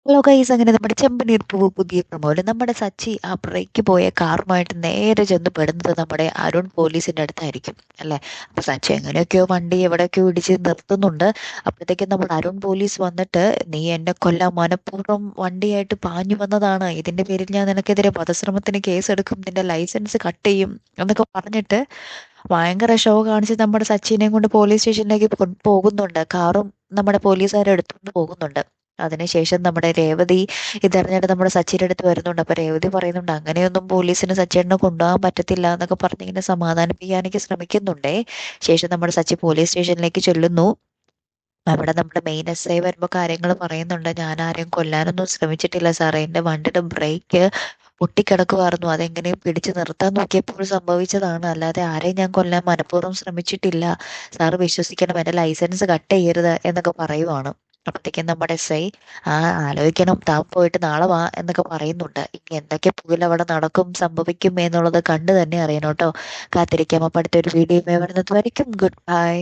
Hello guys, അങ്ങനെ നമ്മുടെ ചെമ്പനീർ പൂവ് പുതിയ പ്രമോല് നമ്മുടെ സച്ചി ആ ബ്രേക്ക് പോയ കാറുമായിട്ട് നേരെ ചെന്ന് പെടുന്നത് നമ്മുടെ അരുൺ പോലീസിന്റെ അടുത്തായിരിക്കും അല്ലെ. അപ്പൊ സച്ചി എങ്ങനെയൊക്കെയോ വണ്ടി എവിടെയൊക്കെയോ ഇടിച്ച് നിർത്തുന്നുണ്ട്. അപ്പോഴത്തേക്കും നമ്മുടെ അരുൺ പോലീസ് വന്നിട്ട്, നീ എന്നെ കൊല്ലാൻ മനഃപൂർവ്വം വണ്ടിയായിട്ട് പാഞ്ഞു വന്നതാണ്, ഇതിന്റെ പേരിൽ ഞാൻ നിനക്കെതിരെ വധശ്രമത്തിന് കേസെടുക്കും, നിന്റെ ലൈസൻസ് കട്ട് ചെയ്യും എന്നൊക്കെ പറഞ്ഞിട്ട് ഭയങ്കര ഷോ കാണിച്ച് നമ്മുടെ സച്ചിനെയും കൊണ്ട് പോലീസ് സ്റ്റേഷനിലേക്ക് പോകുന്നുണ്ട്. കാറും നമ്മുടെ പോലീസുകാരെ എടുത്തുകൊണ്ട് പോകുന്നുണ്ട്. അതിനുശേഷം നമ്മുടെ രേവതി ഇതറിഞ്ഞിട്ട് നമ്മുടെ സച്ചിയുടെ അടുത്ത് വരുന്നുണ്ട്. അപ്പൊ രേവതി പറയുന്നുണ്ട്, അങ്ങനെയൊന്നും പോലീസിന് സച്ചേട്ടനെ കൊണ്ടുപോകാൻ പറ്റത്തില്ല എന്നൊക്കെ പറഞ്ഞ് ഇങ്ങനെ സമാധാനിപ്പിക്കാനൊക്കെ ശ്രമിക്കുന്നുണ്ടേ. ശേഷം നമ്മുടെ സച്ചി പോലീസ് സ്റ്റേഷനിലേക്ക് ചെല്ലുന്നു. അവിടെ നമ്മുടെ മെയിൻ എസ് ഐ വരുമ്പോൾ കാര്യങ്ങൾ പറയുന്നുണ്ട്, ഞാൻ ആരെയും കൊല്ലാനൊന്നും ശ്രമിച്ചിട്ടില്ല സാറേ, എന്റെ വണ്ടിയുടെ ബ്രേക്ക് പൊട്ടിക്കിടക്കുമായിരുന്നു, അതെങ്ങനെയും പിടിച്ചു നിർത്താൻ നോക്കിയപ്പോൾ സംഭവിച്ചതാണ്, അല്ലാതെ ആരെയും ഞാൻ കൊല്ലാൻ മനഃപൂർവ്വം ശ്രമിച്ചിട്ടില്ല, സാറ് വിശ്വസിക്കണം, എന്റെ ലൈസൻസ് കട്ട് ചെയ്യരുത് എന്നൊക്കെ പറയുവാണ്. അപ്പത്തേക്കും നമ്മുടെ എസ് ഐ, ആ ആലോചിക്കണം, താൻ പോയിട്ട് നാളെ വാ എന്നൊക്കെ പറയുന്നുണ്ട്. ഇനി എന്തൊക്കെ പുകിലവിടെ നടക്കും സംഭവിക്കും എന്നുള്ളത് കണ്ടു തന്നെ അറിയണം കേട്ടോ. കാത്തിരിക്കാം. അപ്പൊ അടുത്തൊരു വീഡിയോ വരുന്നത് വരയ്ക്കും. Good bye.